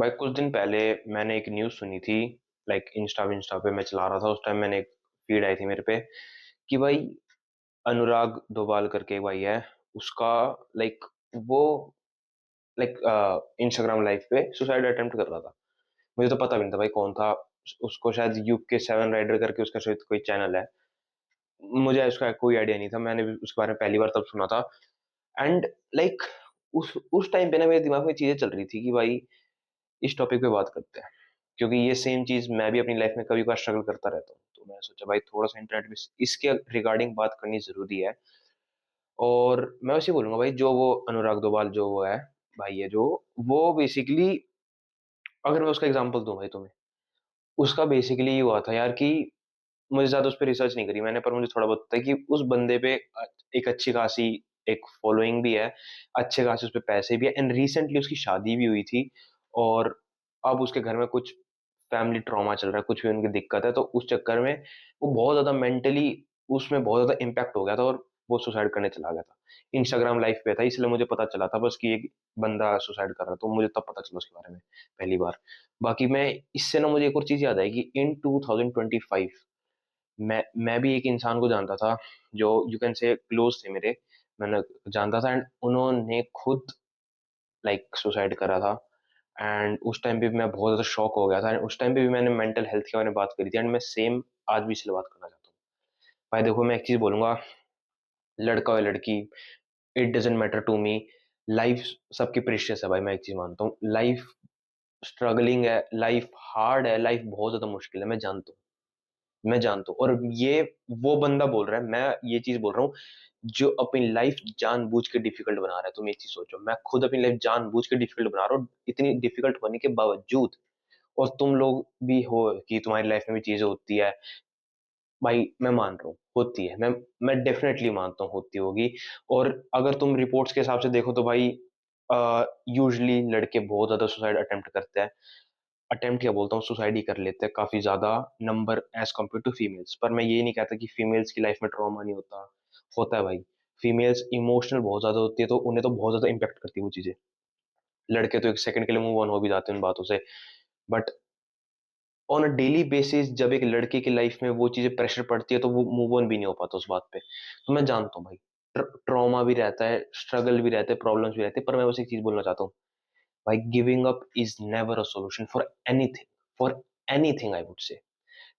भाई कुछ दिन पहले मैंने एक न्यूज़ सुनी थी। लाइक इंस्टा विंस्टा पे मैं चला रहा था उस टाइम, मैंने एक फीड आई थी मेरे पे कि भाई अनुराग दोबाल करके एक भाई है उसका। लाइक वो लाइक इंस्टाग्राम लाइव पे सुसाइड अटेम्प्ट कर रहा था। मुझे तो पता भी नहीं था भाई कौन था। उसको शायद यूके सेवन राइडर करके उसका शायद कोई चैनल है। मुझे उसका कोई आइडिया नहीं था, मैंने भी उसके बारे में पहली बार तब सुना था। एंड लाइक उस टाइम पे ना मेरे दिमाग में चीजें चल रही थी कि भाई इस टॉपिक पे बात करते हैं, क्योंकि ये सेम चीज मैं भी अपनी लाइफ में कभी कभार स्ट्रगल करता रहता हूँ। तो मैंने सोचा भाई थोड़ा सा इंटरनेट पे इसके रिगार्डिंग बात करनी जरूरी है। और मैं वैसे बोलूंगा भाई, जो वो अनुराग दोबाल जो वो है भाई है जो, वो बेसिकली, अगर मैं उसका एग्जांपल दूं भाई तुम्हें, उसका बेसिकली ये हुआ था यार कि मुझे ज्यादा उस पर रिसर्च नहीं करी मैंने, पर मुझे थोड़ा बहुत पता है कि उस बंदे पे एक अच्छी खासी एक फॉलोइंग भी है, अच्छे खासे उस पे पैसे भी है, एंड रिसेंटली उसकी शादी भी हुई थी। और अब उसके घर में कुछ फैमिली ट्रॉमा चल रहा है, कुछ भी उनकी दिक्कत है, तो उस चक्कर में वो बहुत ज्यादा मेंटली उसमें बहुत ज्यादा इम्पैक्ट हो गया था और वो सुसाइड करने चला गया था। इंस्टाग्राम लाइव पे था, इसलिए मुझे पता चला था बस कि एक बंदा सुसाइड कर रहा था, तो मुझे तब पता चला उसके बारे में पहली बार। बाकी मैं इससे ना मुझे एक और चीज याद आई कि इन 2025 मैं भी एक इंसान को जानता था जो यू कैन से क्लोज थे मेरे। मैंने जानता था एंड उन्होंने खुद लाइक सुसाइड करा था। एंड उस टाइम पे भी मैं बहुत ज्यादा शॉक हो गया था एंड उस टाइम पे भी मैंने मेंटल हेल्थ के बारे में बात करी थी एंड मैं सेम आज भी इसलिए बात करना चाहता हूँ। भाई देखो, मैं एक चीज बोलूंगा, लड़का हो या लड़की, it doesn't matter to me. Life सबकी प्रेशियस है भाई, मैं एक चीज मानता हूँ, लाइफ स्ट्रगलिंग है, लाइफ हार्ड है, लाइफ बहुत ज्यादा मुश्किल है, मैं जानता हूँ। और ये वो बंदा बोल रहा है, मैं ये चीज बोल रहा हूँ जो अपनी लाइफ जानबूझ के डिफिकल्ट बना रहा है। तुम एक चीज सोचो, मैं खुद अपनी लाइफ जानबूझ के डिफिकल्ट बना रहा हूँ, इतनी डिफिकल्ट होने के बावजूद। और तुम लोग भी हो कि तुम्हारी लाइफ में भी चीजें होती है। भाई मैं मान रहा हूँ होती है, मैं डेफिनेटली मानता हूँ होती होगी। और अगर तुम रिपोर्ट्स के हिसाब से देखो तो भाई यूजली लड़के बहुत ज्यादा सुसाइड अटेम्प्ट करते हैं। अटेम्प्ट क्या बोलता हूँ, सुसाइड ही कर लेते हैं काफी ज्यादा number as compare to females. पर मैं ये नहीं कहता कि फीमेल्स की लाइफ में ट्रॉमा नहीं होता, होता है भाई। फीमेल्स इमोशनल बहुत ज्यादा होती है, तो उन्हें तो बहुत ज्यादा इम्पेक्ट करती है वो चीजें। लड़के तो एक सेकंड के लिए मूव ऑन हो भी जाते हैं उन बातों से। But on a daily basis जब एक लड़के की लाइफ में वो चीजें प्रेशर पड़ती है तो वो मूव ऑन भी नहीं हो पाता उस बात पे। तो मैं जानता हूँ भाई, ट्रॉमा भी रहता है, स्ट्रगल भी रहते हैं, प्रॉब्लम्स भी रहते हैं, पर मैं बस एक चीज बोलना चाहता हूँ भाई, giving up is never a solution for anything, for anything I would say.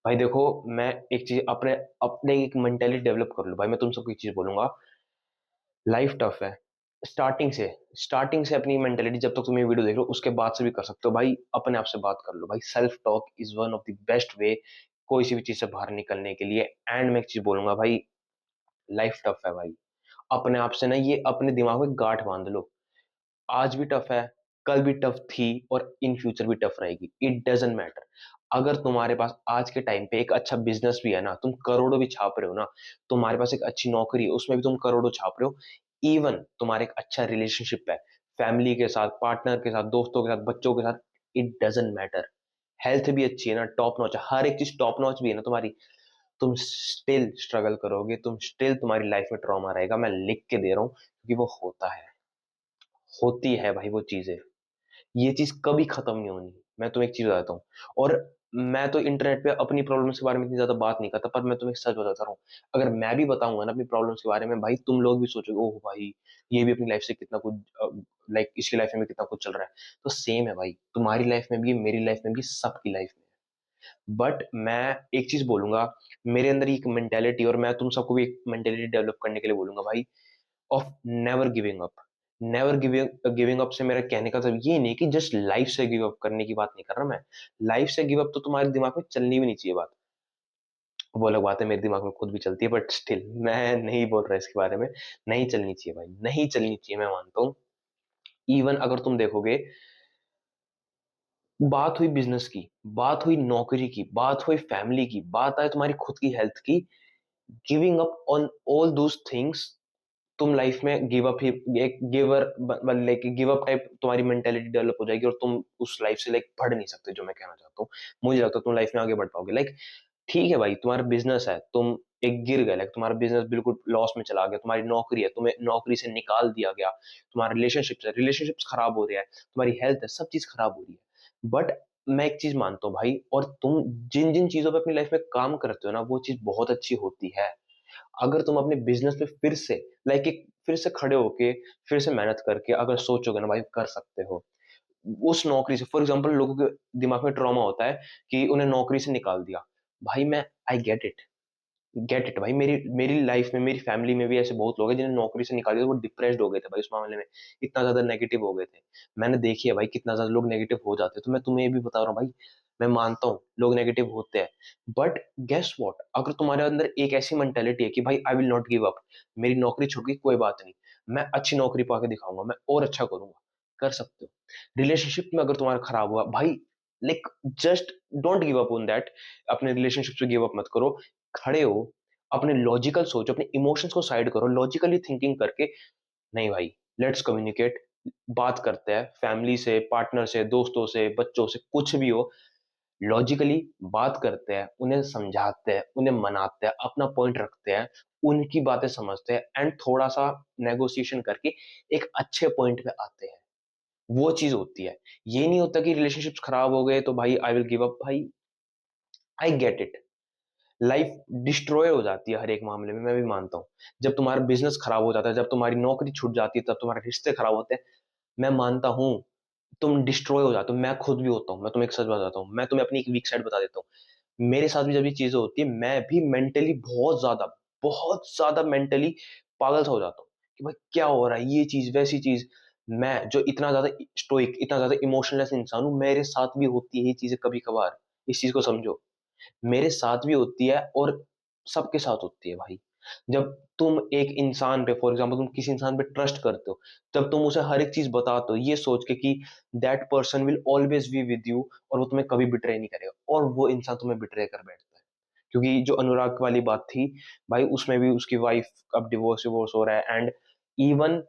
भाई देखो, मैं एक चीज अपने अपने एक मेंटेलिटी डेवलप कर लूँ भाई, मैं तुम सबको एक चीज बोलूंगा, लाइफ टफ है। स्टार्टिंग से अपनी मेंटेलिटी, जब तक तुम ये वीडियो देख रहे हो उसके बाद से भी कर सकते हो भाई, अपने आप से बात कर लो भाई। Self talk is one of the best way कोई सी भी चीज से बाहर निकलने के लिए। एंड मैं एक चीज बोलूंगा भाई, लाइफ टफ है भाई। अपने आप से ना ये अपने दिमाग में गांठ बांध लो, आज भी टफ है, कल भी टफ थी, और इन फ्यूचर भी टफ रहेगी। It doesn't matter. अगर तुम्हारे पास आज के टाइम पे एक अच्छा बिजनेस भी है ना, तुम करोड़ों भी छाप रहे हो ना, तुम्हारे पास एक अच्छी नौकरी है उसमें भी तुम करोड़ों छाप रहे हो, इवन तुम्हारा एक अच्छा रिलेशनशिप है फैमिली के साथ, पार्टनर के साथ, दोस्तों के साथ, बच्चों के साथ, इट डजेंट मैटर। हेल्थ भी अच्छी है ना, टॉप नॉच, हर एक चीज टॉप नॉच भी है ना तुम्हारी, तुम स्टिल स्ट्रगल करोगे, तुम स्टिल, तुम्हारी लाइफ में ट्रॉमा रहेगा। मैं लिख के दे रहा हूँ क्योंकि वो होता है, होती है भाई वो चीजें। ये चीज कभी खत्म नहीं होनी। मैं तुम्हें एक चीज बताता हूँ, और मैं तो इंटरनेट पे अपनी प्रॉब्लम्स के बारे में इतनी ज्यादा बात नहीं करता, पर मैं तुम्हें सच बताता हूँ, अगर मैं भी बताऊंगा ना अपनी प्रॉब्लम्स के बारे में भाई, तुम लोग भी सोचोगे ओह भाई ये भी अपनी लाइफ से कितना कुछ, लाइक इसकी लाइफ में भी कितना कुछ चल रहा है। तो सेम है भाई, तुम्हारी लाइफ में भी, मेरी लाइफ में भी, सबकी लाइफ में। बट मैं एक चीज बोलूंगा, मेरे अंदर एक मेंटेलिटी, और मैं तुम सबको भी एक मेंटेलिटी डेवलप करने के लिए बोलूंगा भाई, of never giving up. Never giving giving up से मेरा कहने का मतलब ये नहीं कि जस्ट लाइफ से गिव अप करने की बात नहीं कर रहा मैं। लाइफ से गिव अप तो तुम्हारे दिमाग में चलनी भी नहीं चाहिए बात, वो अलग बात है, मेरे दिमाग में खुद भी चलती है, बट स्टिल मैं नहीं बोल रहा इसके बारे में। नहीं चलनी चाहिए भाई, नहीं चलनी चाहिए, मैं मानता हूँ। इवन अगर तुम देखोगे, बात हुई बिजनेस की, बात हुई नौकरी की, बात हुई फैमिली की, बात आए तुम्हारी खुद की हेल्थ की, giving up on all those things, तुम लाइफ में गिव अप ही, एक giver, like give up type तुम्हारी मेंटेलिटी डेवलप हो जाएगी और तुम उस लाइफ से लाइक बढ़ नहीं सकते, जो मैं कहना चाहता हूँ। मुझे लगता है तुम लाइफ में आगे बढ़ पाओगे। लाइक ठीक है भाई, तुम्हारा बिजनेस है, तुम एक गिर गए, लाइक तुम्हारा बिजनेस बिल्कुल लॉस में चला गया, तुम्हारी नौकरी है, तुम्हें नौकरी से निकाल दिया गया, तुम्हारा रिलेशनशिप है, रिलेशनशिप खराब हो रहा है, तुम्हारी हेल्थ है, सब चीज खराब हो रही है। बट मैं एक चीज़ मानता हूँ भाई, और तुम जिन-जिन चीज़ों पे अपनी लाइफ़ में काम करते हो ना, वो चीज़ बहुत अच्छी होती है। अगर तुम अपने बिज़नेस पे फिर से एक फिर से खड़े होके, फिर से मेहनत करके अगर सोचोगे ना भाई, कर सकते हो। उस नौकरी से फॉर एग्ज़ाम्पल लोगों के दिमाग में ट्रॉमा होता है कि उन्हें नौकरी से निकाल दिया। भाई मैं आई गेट इट भाई, मेरी मेरी लाइफ़ में, मेरी फैमिली में भी ऐसे बहुत लोग हैं जिन्हें नौकरी से निकाल दिया, वो डिप्रेस्ड हो गए थे भाई उस मामले में, इतना ज़्यादा नेगेटिव हो गए थे। मैंने देखी है भाई कितना ज़्यादा लोग नेगेटिव हो जाते हैं, तो मैं तुम्हें ये भी बता रहा हूँ भाई, मैं मानता हूँ लोग नेगेटिव होते हैं, बट गेस व्हाट, अगर तुम्हारे अंदर एक ऐसी मेंटालिटी है कि भाई I will not give up, मेरी नौकरी छूट गई कोई बात नहीं, मैं अच्छी नौकरी पा के दिखाऊँगा, मैं और अच्छा करूँगा, कर सकते हो। रिलेशनशिप में अगर तुम्हारा खराब हुआ भाई, like just don't give up on that, अपने रिलेशनशिप से गिव अप मत करो, खड़े हो, अपने लॉजिकल सोचो, अपने इमोशंस को साइड करो, लॉजिकली थिंकिंग करके, नहीं भाई, लेट्स कम्युनिकेट, बात करते हैं, फैमिली से, पार्टनर से, दोस्तों से, बच्चों से, कुछ भी हो, लॉजिकली बात करते हैं, उन्हें समझाते हैं, उन्हें मनाते हैं, अपना पॉइंट रखते हैं, उनकी बातें समझते हैं एंड थोड़ा-सा नेगोशिएशन करके एक अच्छे पॉइंट पे आते हैं। वो चीज़ होती है। ये नहीं होता कि रिलेशनशिप्स खराब हो गए तो भाई आई विल गिव अप, भाई I get it. Life destroy हो जाती है हर एक मामले में, मैं भी मानता हूँ। जब तुम्हारा बिज़नेस खराब हो जाता है, जब तुम्हारी नौकरी छूट जाती है, तब तुम्हारे रिश्ते खराब होते हैं, मैं मानता हूँ, तुम डिस्ट्रॉय हो जाते हो, मैं खुद भी होता हूँ, मैं तुम्हें एक सच बताता हूँ, मैं तुम्हें अपनी एक वीक साइड बता देता हूँ। मेरे साथ भी जब ये चीज़ें होती है, मैं भी मेंटली बहुत ज़्यादा मेंटली पागल सा हो जाता हूँ, कि भाई क्या हो रहा है, ये चीज़, वैसी चीज़। मैं जो इतना ज़्यादा स्टोइक, इतना ज़्यादा इमोशनलेस इंसान हूँ, मेरे साथ भी होती है ये चीज़ें कभी-कभार, इस चीज़ को समझो। मेरे साथ भी होती है और सबके साथ होती है भाई। जब तुम एक इंसान पे फॉर एग्ज़ाम्पल तुम किसी इंसान पे ट्रस्ट करते हो, जब तुम उसे हर एक चीज़ बताते हो ये सोच के कि that person will always be with you और वो तुम्हें कभी बिट्रे नहीं करेगा, और वो इंसान तुम्हें बिट्रे कर बैठता है। क्योंकि जो अनुराग वाली बात थी, भाई उसमें भी उसकी वाइफ़ अब डिवोर्स-विवोर्स हो रहा है एंड इवन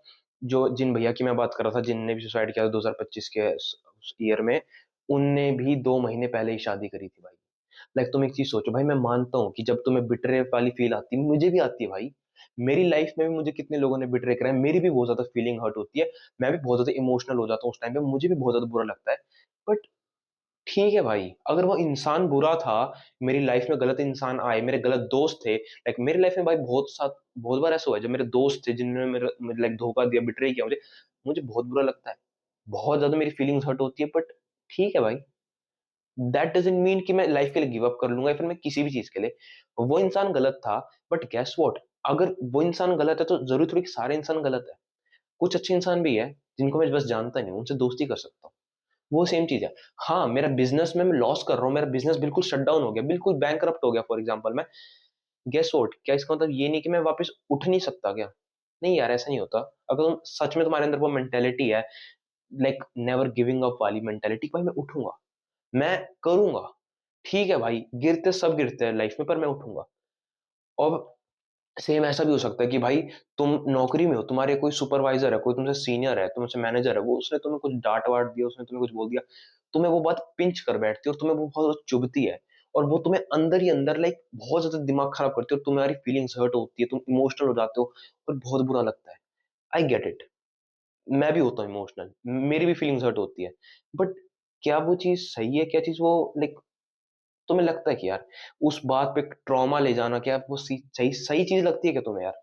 जो जिन भैया की मैं बात कर रहा था जिनने भी सुसाइड किया था 2025 के स ईयर में, उनने भी 2 महीने पहले ही शादी करी थी भाई। तुम एक चीज़ सोचो भाई, मैं मानता हूँ कि जब तुम्हें बिट्रे वाली फ़ील आती है, मुझे भी आती है भाई। मेरी लाइफ़ में भी मुझे कितने लोगों ने बिट्रे करा है, मेरी भी बहुत ज़्यादा फ़ीलिंग हर्ट होती है। मैं भी बहुत ज़्यादा इमोशनल हो जाता हूँ उस टाइम पे, मुझे भी बहुत ज़्यादा बुरा लगता है। बट ठीक है भाई, अगर वो इंसान बुरा था, मेरी लाइफ़ में गलत इंसान आए, मेरे गलत दोस्त थे, मेरी लाइफ़ में भाई बहुत बार ऐसा हुआ है जब मेरे दोस्त थे जिन्होंने धोखा दिया, बिट्रे किया मुझे, मुझे बहुत बुरा लगता है। बहुत ज़्यादा मेरी फ़ीलिंग्स हर्ट होती है, बट ठीक है भाई। दैट डज़न्ट मीन कि मैं लाइफ़ के लिए गिव अप कर लूँगा या फिर मैं किसी भी चीज़ के लिए। वो इंसान गलत था, बट गेस व्हाट? अगर वो इंसान गलत है, तो ज़रूरी थोड़ी कि सारे इंसान गलत हैं। कुछ अच्छे इंसान भी हैं, जिनको मैं बस जानता नहीं हूँ, उनसे दोस्ती कर सकता हूँ। वो सेम चीज़ है। हाँ, मेरा बिज़नेस में मैं लॉस कर रहा हूँ, मेरा बिज़नेस बिल्कुल शट डाउन हो गया, बिल्कुल बैंकरप्ट हो गया फॉर एग्ज़ाम्पल मैं। Guess what? क्या इसका मतलब ये नहीं कि मैं वापस उठ नहीं सकता क्या? नहीं यार, ऐसा नहीं होता। अगर सच में तुम्हारे अंदर वो मेंटालिटी है, नेवर गिविंग अप वाली मेंटालिटी, भाई मैं उठूँगा, मैं करूँगा। ठीक है भाई, गिरते सब गिरते हैं लाइफ में, पर मैं उठूँगा। और सेम ऐसा भी हो सकता है कि भाई तुम नौकरी में हो, तुम्हारे कोई सुपरवाइज़र है, कोई तुमसे सीनियर है, तुमसे मैनेजर है, वो उसने तुम्हें कुछ डाँट-वाट दिया, उसने तुम्हें कुछ बोल दिया, तुम्हें वो बात पिंच कर बैठती है और तुम्हें वो बहुत चुभती है और वो तुम्हें अंदर ही अंदर बहुत ज़्यादा दिमाग खराब करती है और तुम्हारी फीलिंग्स हर्ट होती है, तुम इमोशनल हो जाते हो और बहुत बुरा लगता है। I get it. मैं भी होता हूँ इमोशनल, मेरी भी फीलिंग्स हर्ट होती है। बट क्या वो चीज़ सही है? क्या चीज़ वो तुम्हें लगता है कि यार उस बात पे ट्रॉमा ले जाना क्या वो सही सही चीज़ लगती है क्या तुम्हें यार?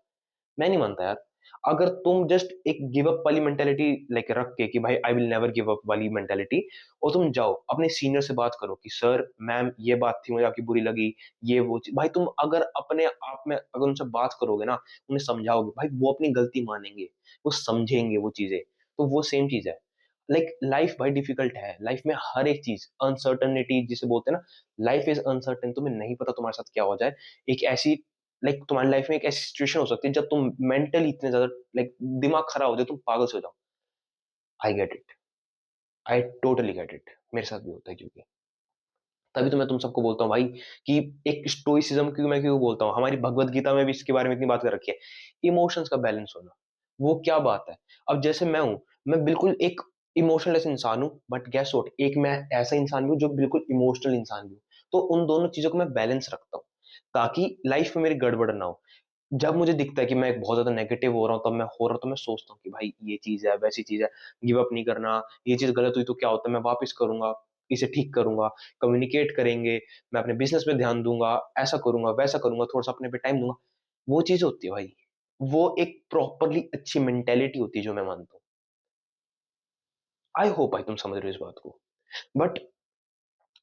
मैं नहीं मानता यार। अगर तुम जस्ट एक गिव अप वाली मेंटालिटी रख के कि भाई I will never give up वाली मेंटालिटी, और तुम जाओ अपने सीनियर से बात करो कि सर, मैम ये बात थी मुझे आपकी बुरी लगी, ये वो चीज़, भाई तुम अगर अपने आप में अगर उनसे बात करोगे ना, उन्हें समझाओगे, भाई वो अपनी गलती मानेंगे, वो समझेंगे वो चीज़ें। तो वो सेम चीज़ है। लाइफ भाई डिफिकल्ट है। लाइफ में हर एक चीज़ अनसर्टेनिटी जिसे बोलते हैं ना, लाइफ इज़ अनसर्टेन, तुम्हें नहीं पता तुम्हारे साथ क्या हो जाए। एक ऐसी तुम्हारी लाइफ में एक ऐसी सिचुएशन हो सकती है जब तुम मेंटली इतने ज़्यादा दिमाग खराब हो जाए, तुम पागल से हो जाओ। I get it. I totally get it. मेरे साथ भी होता है क्योंकि तभी तो मैं तुम सबको बोलता हूँ भाई कि एक स्टोइसिज़्म मैं क्यों बोलता हूँ, हमारी भगवद गीता में भी इसके बारे में इतनी बात कर रखी है। इमोशंस का बैलेंस होना, वो क्या बात है? अब जैसे मैं हूँ, मैं बिल्कुल एक इमोशनलेस इंसान हूँ, बट गेस व्हाट? एक मैं ऐसा इंसान भी हूँ जो बिल्कुल इमोशनल इंसान भी हूँ। तो उन दोनों चीज़ों को मैं बैलेंस रखता हूँ, ताकि लाइफ में मेरी गड़बड़ ना हो। जब मुझे दिखता है कि मैं एक बहुत ज़्यादा नेगेटिव हो रहा हूँ, तब मैं हो रहा हूँ, तो मैं सोचता हूँ कि भाई ये चीज़ है, वैसी चीज़ है, गिव अप नहीं करना, ये चीज़ गलत हुई तो क्या होता है, मैं वापस करूँगा। इसे ठीक करूँगा, कम्युनिकेट करेंगे, मैं अपने बिज़नेस पे ध्यान दूँगा, ऐसा करूँगा, वैसा करूँगा, थोड़ा-सा अपने पे टाइम दूँगा। वो चीज़ होती है भाई। वो एक प्रॉपरली अच्छी मेंटालिटी होती है जो मैं मानता हूँ। आई होप भाई तुम समझ रहे हो इस बात को। बट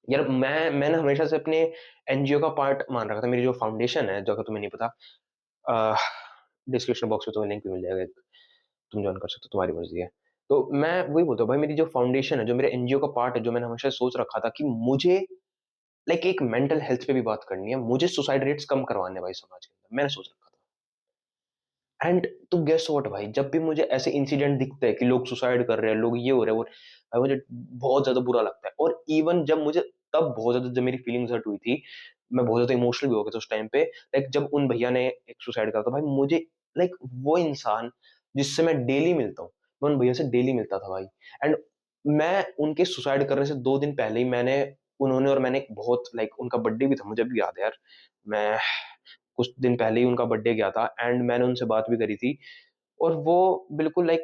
यार मैंने हमेशा से अपने एनजीओ का पार्ट मान रखा था। मेरी जो फाउंडेशन है, जो अगर तुम्हें नहीं पता, अ, डिस्क्रिप्शन बॉक्स में तुम्हें लिंक भी मिल जाएगा, तुम जॉइन कर सकते हो, तुम्हारी मर्ज़ी है। तो मैं वही बोलता हूँ भाई, मेरी जो फाउंडेशन है, जो मेरे एनजीओ का पार्ट है, जो मैंने हमेशा सोच रखा था कि मुझे एक मेंटल हेल्थ पे भी बात करनी है, मुझे सुसाइड रेट्स कम करवाने हैं भाई समाज के अंदर, मैंने सोच रखा था। एंड टू गेस व्हाट भाई, जब भी मुझे ऐसे इंसिडेंट दिखते हैं कि लोग सुसाइड कर रहे हैं, लोग ये हो रहे हैं, वो भाई मुझे बहुत ज़्यादा बुरा लगता है। और इवन जब मुझे तब बहुत ज़्यादा जब मेरी फीलिंग्स हर्ट हुई थी, मैं बहुत ज़्यादा इमोशनल भी हो गया था उस टाइम पे। जब उन भैया ने एक सुसाइड करा था भाई, मुझे वो इंसान जिससे मैं डेली मिलता हूँ, मैं उन भैया से डेली मिलता था भाई। एंड मैं उनके सुसाइड करने से 2 दिन पहले ही उन्होंने और मैंने एक बहुत उनका बर्थडे भी था, मुझे अभी याद है यार। मैं कुछ दिन पहले ही उनका बर्थडे गया था एंड मैंने उनसे बात भी करी थी। और वो बिल्कुल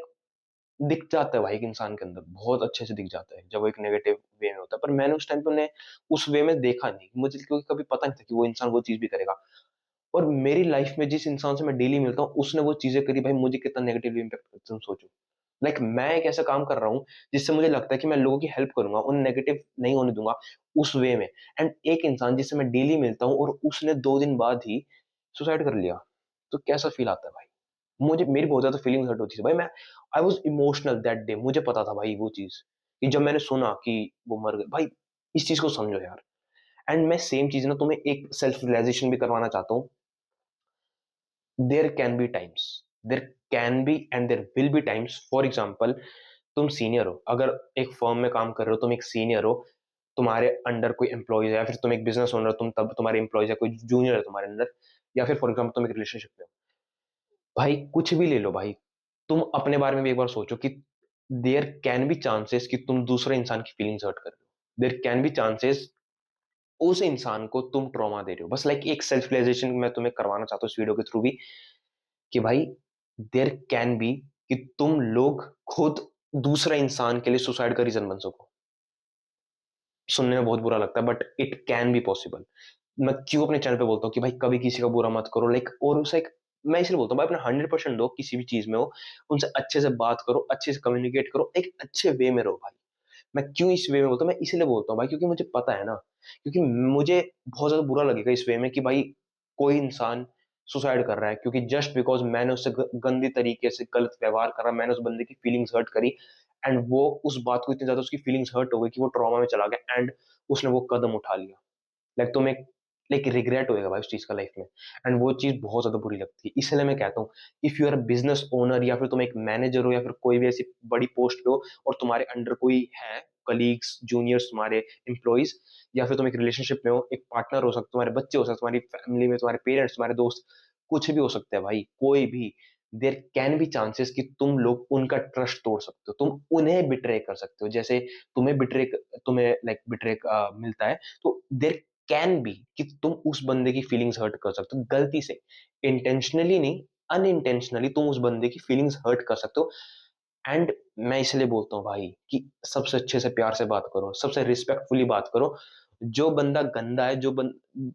दिख जाता है भाई एक इंसान के अंदर, बहुत अच्छे से दिख जाता है जब वो एक नेगेटिव वे में होता है। पर मैंने उस टाइम पे उन्हें उस वे में देखा नहीं, मुझे क्योंकि कभी पता नहीं था कि वो इंसान वो चीज़ भी करेगा। और मेरी लाइफ में जिस इंसान से मैं डेली मिलता हूँ, उसने वो चीज़ें करी भाई, मुझे कितना नेगेटिवली इम्पैक्ट करती है तुम सोचो। मैं एक ऐसा काम कर रहा हूँ जिससे मुझे लगता है कि मैं लोगों की हेल्प करूँगा, उन्हें नेगेटिव नहीं होने दूँगा उस वे में। एंड एक इंसान जिससे मैं डेली मिलता हूँ और उसने 2 दिन बाद ही सुसाइड कर लिया, तो कैसा फ़ील आता है भाई? मुझे मेरी बहुत ज़्यादा फीलिंग्स हर्ट होती थी भाई। मैं I was emotional that day, मुझे पता था भाई वो चीज़, कि जब मैंने सुना कि वो मर गए, भाई इस चीज़ को समझो यार। एंड मैं सेम चीज़ ना तुम्हें एक सेल्फ रियलाइज़ेशन भी करवाना चाहता हूँ। There can be times, there can be and there will be times, for example तुम सीनियर हो, अगर एक फर्म में काम कर रहे हो, तुम एक सीनियर हो, तुम्हारे अंडर कोई एम्प्लॉइज़ है, या फिर तुम एक बिज़नेस ओनर हो, तुम तब तुम्हारे एम्प्लॉइज़ है, कोई जूनियर है तुम्हारे अंदर, या फिर फॉर एग्ज़ाम्पल तुम एक रिलेशनशिप में हो। भाई कुछ भी ले लो भाई, तुम अपने बारे में भी एक बार सोचो कि देयर कैन बी चांसेस कि तुम दूसरे इंसान की फीलिंग्स हर्ट कर रहे हो। देयर कैन बी चांसेस उस इंसान को तुम ट्रॉमा दे रहे हो। बस एक सेल्फ रियलाइजेशन मैं तुम्हें करवाना चाहता हूँ इस वीडियो के थ्रू भी, कि भाई देयर कैन बी कि तुम लोग खुद दूसरे इंसान के लिए सुसाइड का रीज़न बन सको। सुनने में बहुत बुरा लगता है but it can be possible. मैं क्यों अपने चैनल पे बोलता हूँ कि भाई कभी किसी का बुरा मत करो, और उसे एक मैं इसलिए बोलता हूँ भाई, अपना 100% दो किसी भी चीज़ में हो, उनसे अच्छे से बात करो, अच्छे से कम्युनिकेट करो, एक अच्छे वे में रहो भाई। मैं क्यों इस वे में बोलता हूँ, मैं इसलिए बोलता हूँ भाई क्योंकि मुझे पता है ना, क्योंकि मुझे बहुत ज़्यादा बुरा लगेगा इस वे में कि भाई कोई इंसान सुसाइड कर रहा है क्योंकि जस्ट बिकॉज़ मैंने उससे गंदी तरीके से गलत व्यवहार करा, मैंने उस बंदे की फीलिंग्स हर्ट करी एंड वो उस बात को इतनी ज़्यादा उसकी फीलिंग्स हर्ट हो गई कि वो ट्रॉमा में चला गया एंड उसने वो कदम उठा लिया। तुम्हें रिग्रेट होएगा भाई उस चीज़ का लाइफ में, एंड वो चीज़ बहुत ज़्यादा बुरी लगती है। इसलिए मैं कहता हूँ, if you are a business owner या फिर तुम एक मैनेजर हो या फिर कोई भी ऐसी बड़ी पोस्ट पे हो और तुम्हारे अंडर कोई है, कलीग्स, जूनियर्स, तुम्हारे एम्प्लॉइज़, या फिर तुम एक रिलेशनशिप में हो, एक पार्टनर हो सकते, तुम्हारे बच्चे हो सकते, तुम्हारी फैमिली में तुम्हारे पेरेंट्स, तुम्हारे दोस्त, कुछ भी हो सकता है भाई, कोई भी। देयर कैन बी चांसेस कि तुम लोग उनका ट्रस्ट तोड़ सकते हो, तुम उन्हें बिट्रे कर सकते हो। जैसे तुम्हें बिट्रे मिलता है, तो देयर कैन बी कि तुम उस बंदे की फीलिंग्स हर्ट कर सकते हो गलती से, इंटेंशनली नहीं, अनइंटेंशनली तुम उस बंदे की फीलिंग्स हर्ट कर सकते हो। एंड मैं इसलिए बोलता हूँ भाई कि सबसे अच्छे से प्यार से बात करो, सबसे रिस्पेक्टफुली बात करो। जो बंदा गंदा है,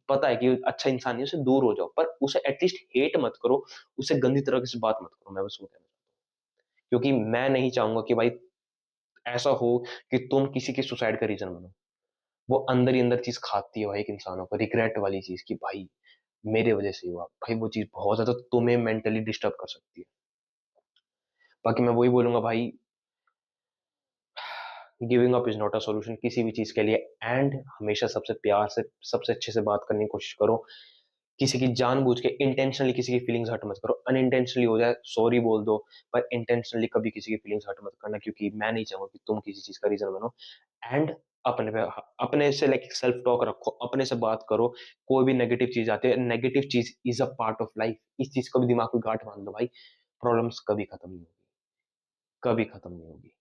पता है कि अच्छा इंसान नहीं है, उससे दूर हो जाओ, पर उसे एटलीस्ट हेट मत करो, उसे गंदी तरीके से बात मत करो। मैं बस वो कहना चाहता हूँ, क्योंकि मैं नहीं चाहूंगा कि भाई ऐसा हो कि तुम किसी के सुसाइड का रीजन बनो। वो अंदर ही अंदर चीज खाती है भाई एक इंसानों को, रिग्रेट वाली चीज कि भाई मेरे वजह से ही हुआ। भाई वो चीज बहुत ज्यादा तुम्हें मेंटली डिस्टर्ब कर सकती है। बाकी मैं वही बोलूंगा भाई, giving up is not a solution किसी भी चीज के लिए। एंड हमेशा सबसे प्यार से, सबसे अच्छे से बात करने की कोशिश करो। किसी की जानबूझ के इंटेंशनली किसी की फीलिंग्स हर्ट मत करो। अनइंटेंशनली हो जाए सॉरी बोल दो, पर इंटेंशनली कभी किसी की फीलिंग्स हर्ट मत करना, क्योंकि मैं नहीं चाहूंगा कि तुम किसी चीज का रीजन बनो। एंड अपने से सेल्फ टॉक रखो, अपने से बात करो। कोई भी नेगेटिव चीज आती है, नेगेटिव चीज is a part of life, इस चीज को भी दिमाग में गांठ बांध लो भाई। प्रॉब्लम्स कभी खत्म नहीं होगी, कभी खत्म नहीं होगी।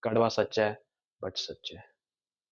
कड़वा सच है, बट सच है।